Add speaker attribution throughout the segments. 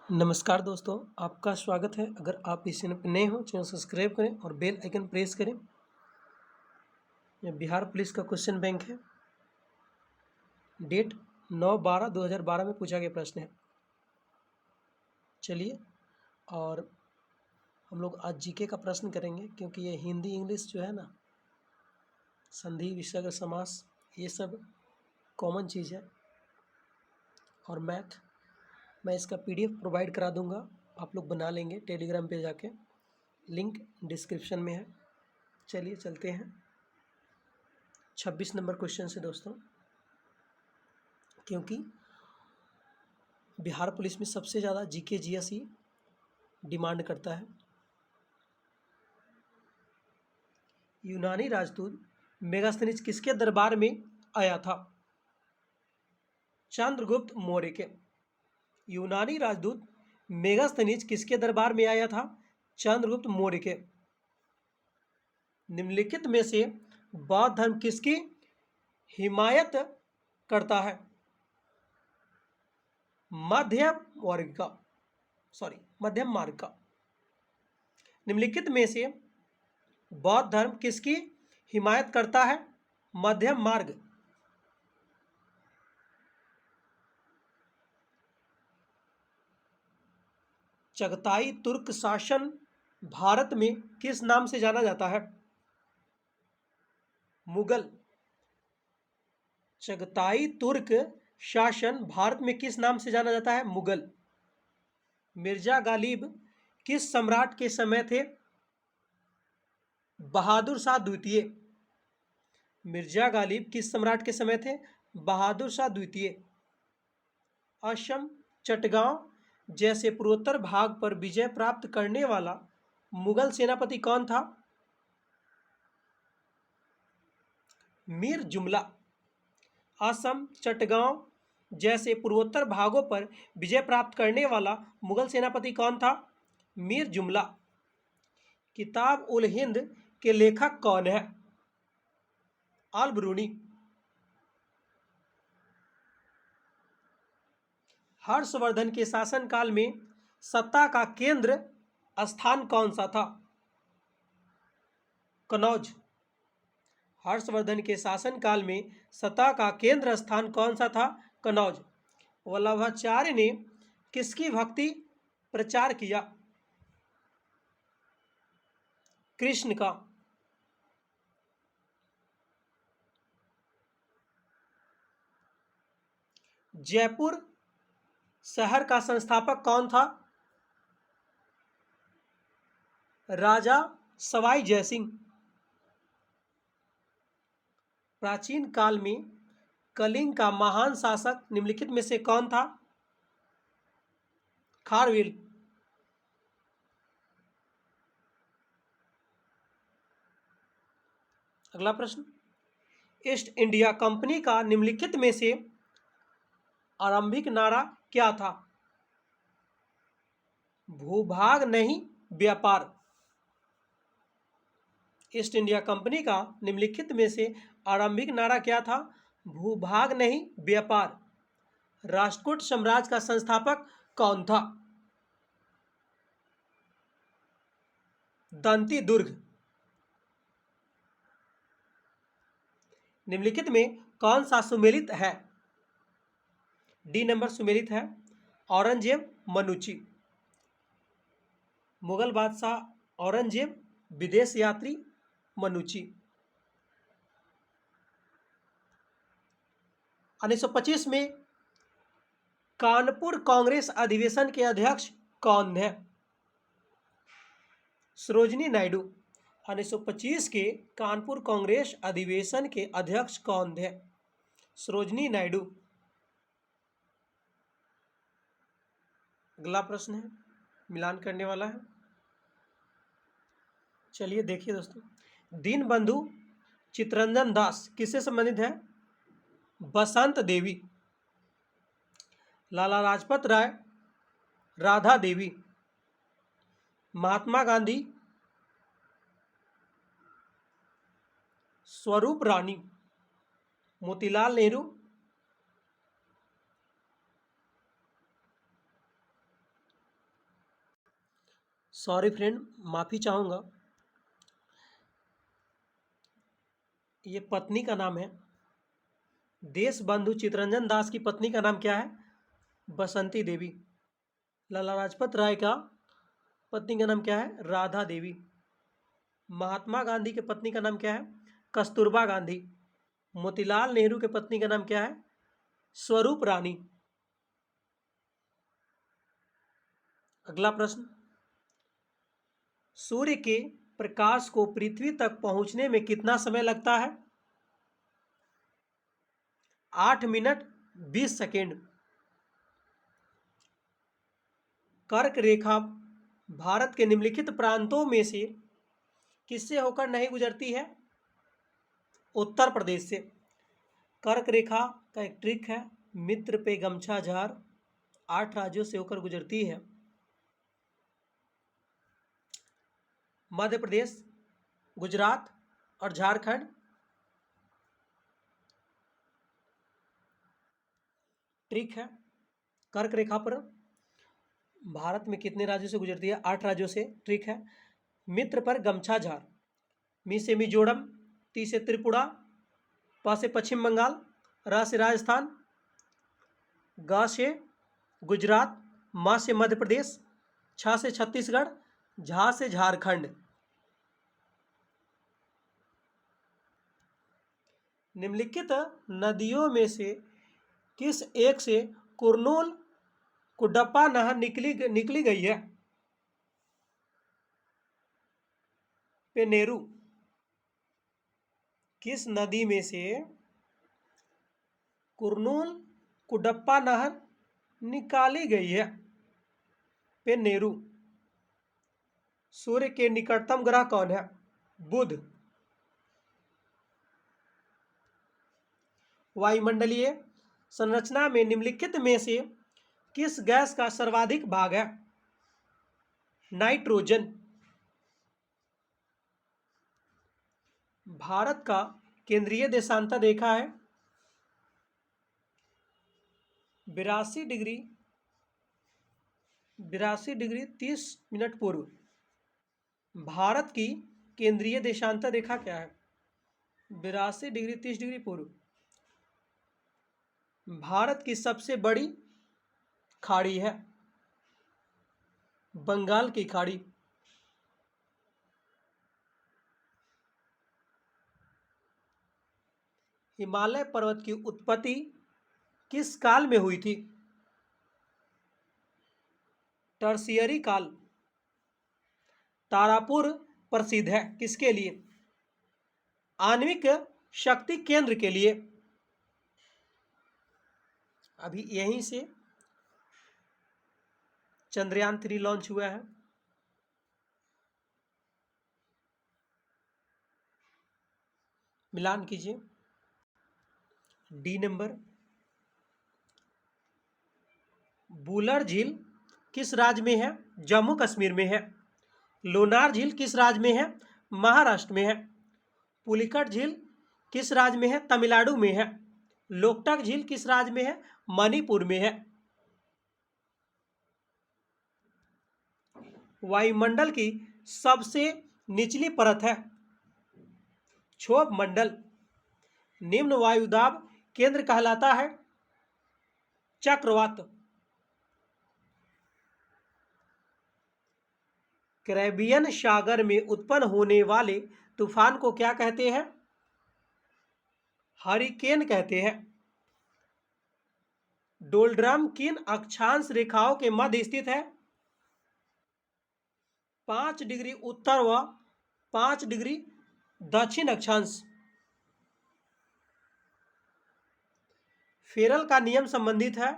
Speaker 1: नमस्कार दोस्तों, आपका स्वागत है। अगर आप इस चैनल पर नए हो, चैनल सब्सक्राइब करें और बेल आइकन प्रेस करें। यह बिहार पुलिस का क्वेश्चन बैंक है। डेट 9/12/2012 में पूछा गया प्रश्न है। चलिए, और हम लोग आज जीके का प्रश्न करेंगे, क्योंकि ये हिंदी इंग्लिश जो है ना, संधि विसर्ग समास, ये सब कॉमन चीज़ है। और मैथ मैं इसका पीडीएफ प्रोवाइड करा दूंगा, आप लोग बना लेंगे टेलीग्राम पे जाके, लिंक डिस्क्रिप्शन में है। चलिए चलते हैं 26 नंबर क्वेश्चन से दोस्तों, क्योंकि बिहार पुलिस में सबसे ज़्यादा जीके जीएस ही डिमांड करता है। यूनानी राजदूत मेगास्थनीज किसके दरबार में आया था? चंद्रगुप्त मौर्य के। यूनानी राजदूत मेगास्थनीज किसके दरबार में आया था? चंद्रगुप्त मौर्य के। निम्नलिखित में से बौद्ध धर्म किसकी हिमायत करता है? मध्यम मार्ग का। निम्नलिखित में से बौद्ध धर्म किसकी हिमायत करता है? मध्यम मार्ग। चगताई तुर्क शासन भारत में किस नाम से जाना जाता है? मुगल। चगताई तुर्क शासन भारत में किस नाम से जाना जाता है? मुगल। मिर्जा गालिब किस सम्राट के समय थे? बहादुर शाह द्वितीय। मिर्जा गालिब किस सम्राट के समय थे? बहादुर शाह द्वितीय। असम, चटगांव जैसे पूर्वोत्तर भाग पर विजय प्राप्त करने वाला मुगल सेनापति कौन था? मीर जुमला। असम, चटगांव जैसे पूर्वोत्तर भागों पर विजय प्राप्त करने वाला मुगल सेनापति कौन था? मीर जुमला। किताब उल हिंद के लेखक कौन है? अल ब्रूनी। हर्षवर्धन के शासनकाल में सत्ता का केंद्र स्थान कौन सा था? कनौज। हर्षवर्धन के शासनकाल में सत्ता का केंद्र स्थान कौन सा था? कनौज। वल्लभाचार्य ने किसकी भक्ति प्रचार किया? कृष्ण का। जयपुर शहर का संस्थापक कौन था? राजा सवाई जयसिंह। प्राचीन काल में कलिंग का महान शासक निम्नलिखित में से कौन था? खारवेल। अगला प्रश्न, ईस्ट इंडिया कंपनी का निम्नलिखित में से आरंभिक नारा क्या था? भूभाग नहीं, व्यापार। ईस्ट इंडिया कंपनी का निम्नलिखित में से आरंभिक नारा क्या था? भूभाग नहीं, व्यापार। राष्ट्रकूट साम्राज्य का संस्थापक कौन था? दंती दुर्ग। निम्नलिखित में कौन सा सुमेलित है? डी नंबर सुमेलित है, औरंगजेब मनुची। मुगल बादशाह औरंगजेब, विदेश यात्री मनुची। 1925 में कानपुर कांग्रेस अधिवेशन के अध्यक्ष कौन है? सरोजिनी नायडू। 1925 के कानपुर कांग्रेस अधिवेशन के अध्यक्ष कौन है? सरोजिनी नायडू। अगला प्रश्न है, मिलान करने वाला है। चलिए देखिए दोस्तों, दीनबंधु चित्तरंजन दास किससे संबंधित है? बसंत देवी। लाला लाजपत राय, राधा देवी। महात्मा गांधी, स्वरूप रानी। मोतीलाल नेहरू, सॉरी फ्रेंड, माफ़ी चाहूँगा। ये पत्नी का नाम है। देश बंधु चित्तरंजन दास की पत्नी का नाम क्या है? बसंती देवी। लाला लाजपत राय का पत्नी का नाम क्या है? राधा देवी। महात्मा गांधी के पत्नी का नाम क्या है? कस्तूरबा गांधी। मोतीलाल नेहरू के पत्नी का नाम क्या है? स्वरूप रानी। अगला प्रश्न, सूर्य के प्रकाश को पृथ्वी तक पहुंचने में कितना समय लगता है? 8 मिनट 20 सेकेंड। कर्क रेखा भारत के निम्नलिखित प्रांतों में से किससे होकर नहीं गुजरती है? उत्तर प्रदेश से। कर्क रेखा का एक ट्रिक है, मित्र पे गमछा झार, 8 राज्यों से होकर गुजरती है। मध्य प्रदेश, गुजरात और झारखंड। ट्रिक है, कर्क रेखा पर भारत में कितने राज्यों से गुजरती है? 8 राज्यों से। ट्रिक है, मित्र पर गमछा झार। मी से मिजोरम, ती से त्रिपुरा, पा से पश्चिम बंगाल, रा से राजस्थान, गा से गुजरात, मा से मध्य प्रदेश, छा से छत्तीसगढ़, झा से झारखंड। निम्नलिखित नदियों में से किस एक से कुरनूल कुडप्पा नहर निकली गई है? पेनेरू। किस नदी में से कुरनूल कुडप्पा नहर निकाली गई है? पेनेरू। सूर्य के निकटतम ग्रह कौन है? बुध। वायुमंडलीय संरचना में निम्नलिखित में से किस गैस का सर्वाधिक भाग है? नाइट्रोजन। भारत का केंद्रीय देशांतर रेखा है 82 डिग्री 30 मिनट पूर्व। भारत की केंद्रीय देशांतर रेखा क्या है? 82 डिग्री 30 डिग्री पूर्व। भारत की सबसे बड़ी खाड़ी है बंगाल की खाड़ी। हिमालय पर्वत की उत्पत्ति किस काल में हुई थी? टर्शियरी काल। तारापुर प्रसिद्ध है किसके लिए? आणविक शक्ति केंद्र के लिए। अभी यहीं से चंद्रयान 3 लॉन्च हुआ है। मिलान कीजिए। D number. बुलर झील किस राज्य में है? जम्मू कश्मीर में है। लोनार झील किस राज्य में है? महाराष्ट्र में है। पुलिकट झील किस राज्य में है? तमिलनाडु में है। लोकटक झील किस राज्य में है? मणिपुर में है। वायुमंडल की सबसे निचली परत है क्षोभ मंडल। निम्न वायुदाब केंद्र कहलाता है चक्रवात। कैरेबियन सागर में उत्पन्न होने वाले तूफान को क्या कहते हैं? हरिकेन कहते हैं। डोलड्रम किन अक्षांश रेखाओं के मध्य स्थित है? 5 डिग्री उत्तर व 5 डिग्री दक्षिण अक्षांश। फेरल का नियम संबंधित है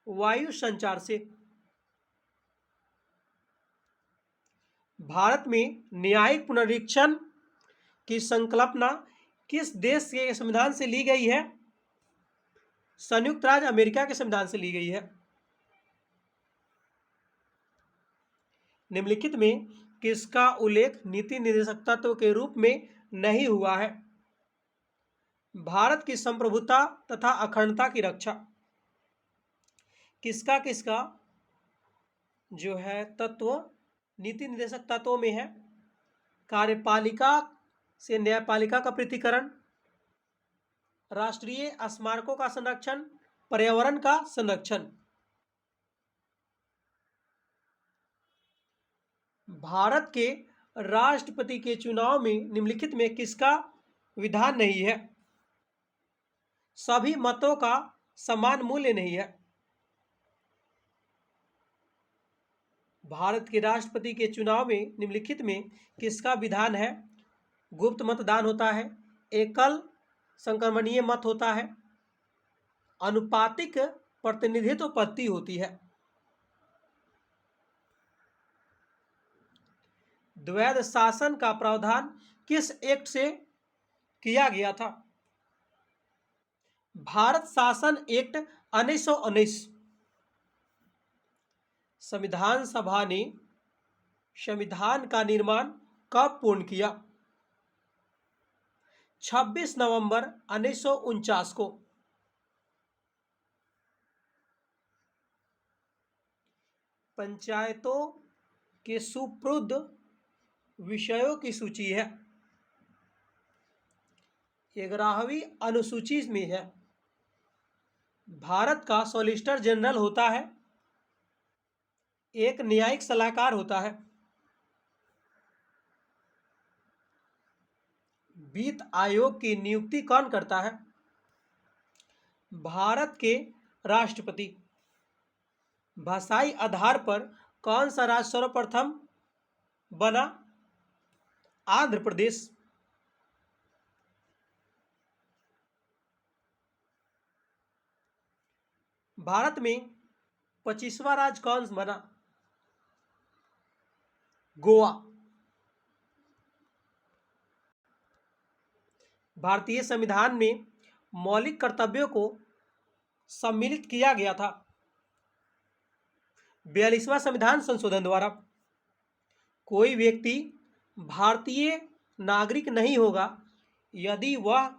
Speaker 1: वायु संचार से। भारत में न्यायिक पुनरीक्षण की संकल्पना किस देश के संविधान से ली गई है? संयुक्त राज्य अमेरिका के संविधान से ली गई है। निम्नलिखित में किसका उल्लेख नीति निर्देशक तत्व के रूप में नहीं हुआ है? भारत की संप्रभुता तथा अखंडता की रक्षा। किसका जो है तत्व नीति निर्देशक तत्वों में है कार्यपालिका से न्यायपालिका का पृथक्करण, राष्ट्रीय स्मारकों का संरक्षण, पर्यावरण का संरक्षण। भारत के राष्ट्रपति के चुनाव में निम्नलिखित में किसका विधान नहीं है? सभी मतों का समान मूल्य नहीं है। भारत के राष्ट्रपति के चुनाव में निम्नलिखित में किसका विधान है? गुप्त मतदान होता है, एकल संक्रमणीय मत होता है, अनुपातिक प्रतिनिधित्व पद्धति होती है। द्वैध शासन का प्रावधान किस एक्ट से किया गया था? भारत शासन एक्ट 1919। संविधान सभा ने संविधान का निर्माण कब पूर्ण किया? 26 नवंबर 1949 को। पंचायतों के सुपुर्द विषयों की सूची है, 11वीं अनुसूची में है। भारत का सॉलिसिटर जनरल होता है, एक न्यायिक सलाहकार होता है। वित्त आयोग की नियुक्ति कौन करता है? भारत के राष्ट्रपति। भाषाई आधार पर कौन सा राज्य सर्वप्रथम बना? आंध्र प्रदेश। भारत में 25वां राज्य कौन बना? गोवा। भारतीय संविधान में मौलिक कर्तव्यों को सम्मिलित किया गया था 42वां संविधान संशोधन द्वारा। कोई व्यक्ति भारतीय नागरिक नहीं होगा यदि वह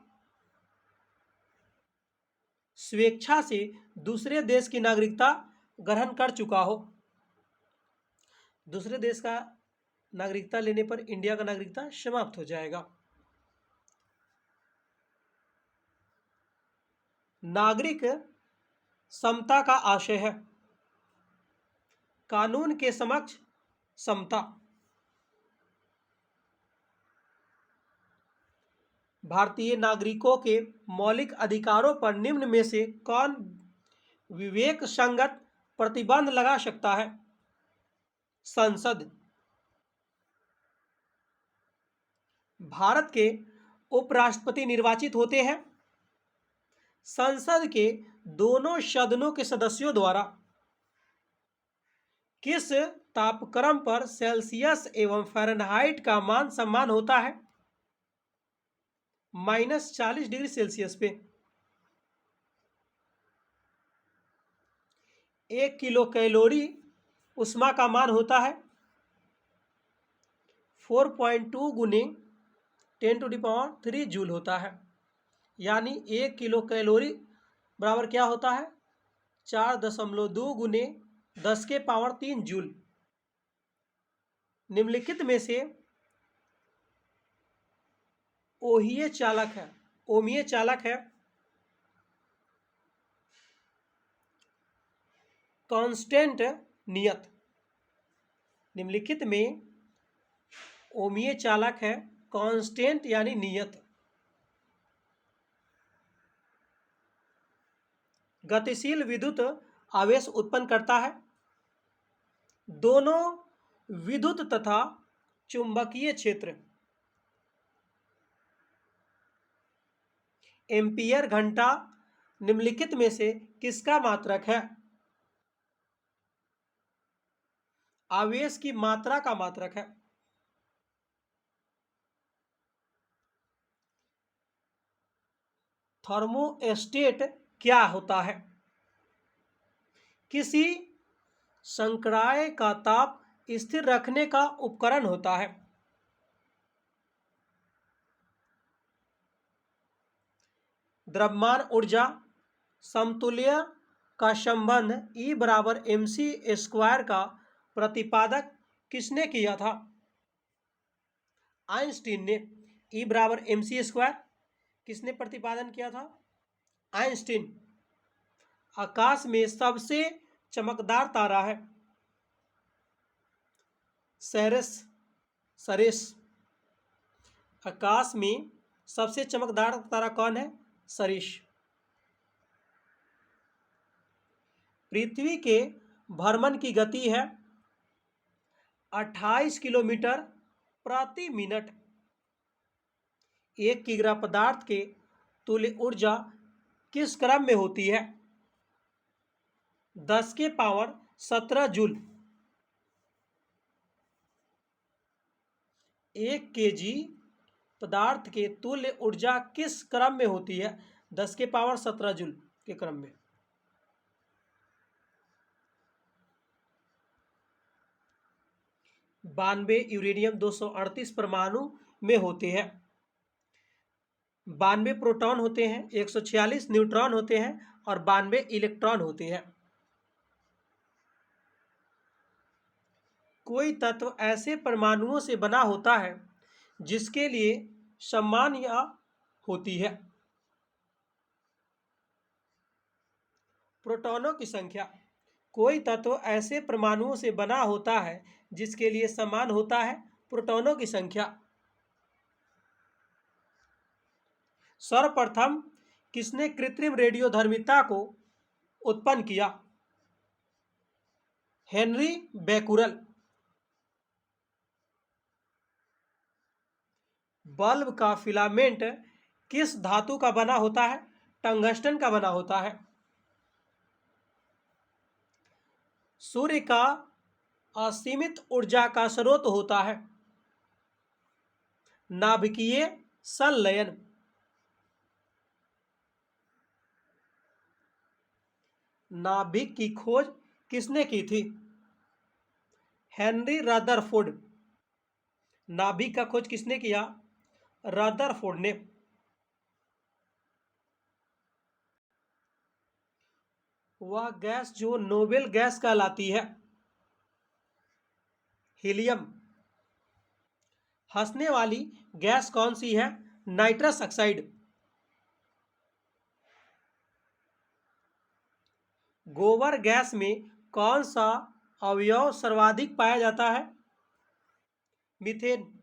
Speaker 1: स्वेच्छा से दूसरे देश की नागरिकता ग्रहण कर चुका हो। दूसरे देश का नागरिकता लेने पर इंडिया का नागरिकता समाप्त हो जाएगा। नागरिक समता का आशय है, कानून के समक्ष समता। भारतीय नागरिकों के मौलिक अधिकारों पर निम्न में से कौन विवेक संगत प्रतिबंध लगा सकता है? संसद। भारत के उपराष्ट्रपति निर्वाचित होते हैं संसद के दोनों सदनों के सदस्यों द्वारा। किस तापक्रम पर सेल्सियस एवं फ़ारेनहाइट का मान सम्मान होता है? -40 डिग्री सेल्सियस पे। 1 किलो कैलोरी उष्मा का मान होता है 4.2 गुने 10⁻³ जूल होता है। यानी 1 किलो कैलोरी बराबर क्या होता है? 4.2 गुने 10⁻³ जूल। निम्नलिखित में से ओमीय चालक है कांस्टेंट नियत। निम्नलिखित में ओमीय चालक है कांस्टेंट यानी नियत। गतिशील विद्युत आवेश उत्पन्न करता है। दोनों विद्युत तथा चुंबकीय क्षेत्र एम्पियर घंटा निम्नलिखित में से किसका मात्रक है? आवेश की मात्रा का मात्रक है। थर्मोस्टेट क्या होता है? किसी संकाय का ताप स्थिर रखने का उपकरण होता है। द्रव्यमान ऊर्जा समतुल्य का संबंध E = mc² का प्रतिपादक किसने किया था? आइंस्टीन ने। E बराबर mc², किसने प्रतिपादन किया था? आइंस्टीन। आकाश में सबसे चमकदार तारा है सरेस। आकाश में सबसे चमकदार तारा कौन है? सरेश। पृथ्वी के भ्रमण की गति है 28 किलोमीटर प्रति मिनट। 1 किग्रा पदार्थ के तुल्य ऊर्जा किस क्रम में होती है? 10 के पावर 17 जूल। 1 kg पदार्थ के तुल्य ऊर्जा किस क्रम में होती है? 10 के पावर 17 जूल के क्रम में। बानवे यूरेनियम 238 परमाणु में होते हैं। 92 प्रोटॉन होते हैं, 146 न्यूट्रॉन होते हैं और 92 इलेक्ट्रॉन होते हैं। कोई तत्व ऐसे परमाणुओं से बना होता है जिसके लिए सामान्य होती है। प्रोटॉनों की संख्या। कोई तत्व ऐसे परमाणुओं से बना होता है जिसके लिए समान होता है प्रोटॉनों की संख्या। सर्वप्रथम किसने कृत्रिम रेडियोधर्मिता को उत्पन्न किया? Henry Becquerel. बल्ब का फिलामेंट किस धातु का बना होता है? टंगस्टन का बना होता है। सूर्य का असीमित ऊर्जा का स्रोत होता है नाभिकीय संलयन। नाभिक की खोज किसने की थी? Henry Rutherford. नाभिक का खोज किसने किया? रदरफोर्ड ने। वह गैस जो नोबेल गैस कहलाती है? हीलियम। हंसने वाली गैस कौन सी है? Nitrous oxide. गोबर गैस में कौन सा अवयव सर्वाधिक पाया जाता है? मीथेन।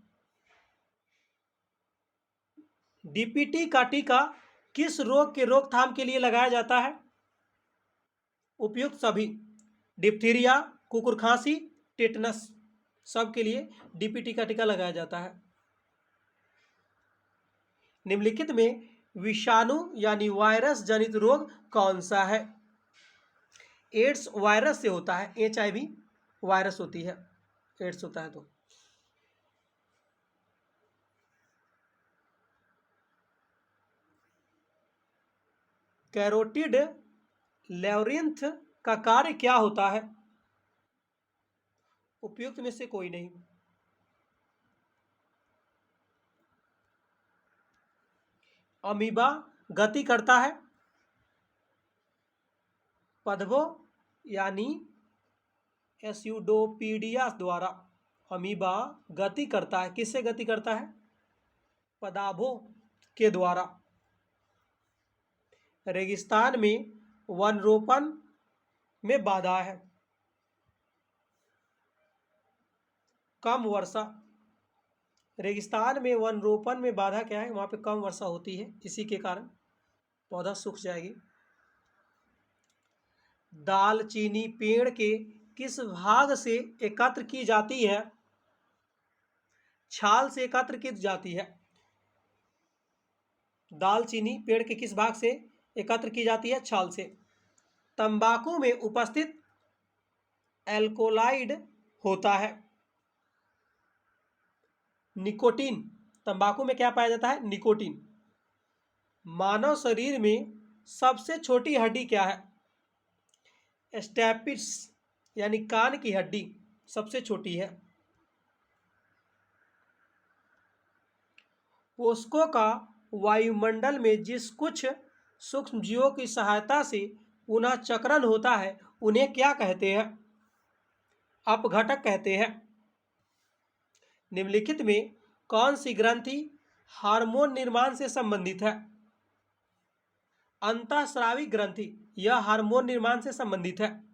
Speaker 1: डीपीटी का टीका किस रोग के रोकथाम के लिए लगाया जाता है? उपयुक्त सभी। डिप्थीरिया, कुकुर खांसी, टेटनस, सब के लिए डीपीटी का टीका लगाया जाता है। निम्नलिखित में विषाणु यानी वायरस जनित रोग कौन सा है? एड्स वायरस से होता है। HIV वायरस होती है, एड्स होता है तो। कैरोटिड लैरिन्थ का कार्य क्या होता है? उपयुक्त में से कोई नहीं। अमीबा गति करता है पदभों यानी एस्यूडोपीडिया द्वारा। अमीबा गति करता है, किससे गति करता है? पदाभों के द्वारा। रेगिस्तान में वनरोपण में बाधा है कम वर्षा। रेगिस्तान में वनरोपण में बाधा क्या है? वहां पे कम वर्षा होती है, इसी के कारण पौधा सूख जाएगी। दालचीनी पेड़ के किस भाग से एकत्र की जाती है? छाल से एकत्र की जाती है। दालचीनी पेड़ के किस भाग से एकत्र की जाती है? छाल से। तंबाकू में उपस्थित एल्कोलाइड होता है निकोटीन। तंबाकू में क्या पाया जाता है? निकोटीन। मानव शरीर में सबसे छोटी हड्डी क्या है? स्टेपिस यानी कान की हड्डी सबसे छोटी है। पोषकों का वायुमंडल में जिस कुछ सूक्ष्म जीवों की सहायता से पुनः चक्रण होता है उन्हें क्या कहते हैं? अपघटक कहते हैं। निम्नलिखित में कौन सी ग्रंथि हार्मोन निर्माण से संबंधित है? अंतःस्रावी ग्रंथि, यह हार्मोन निर्माण से संबंधित है।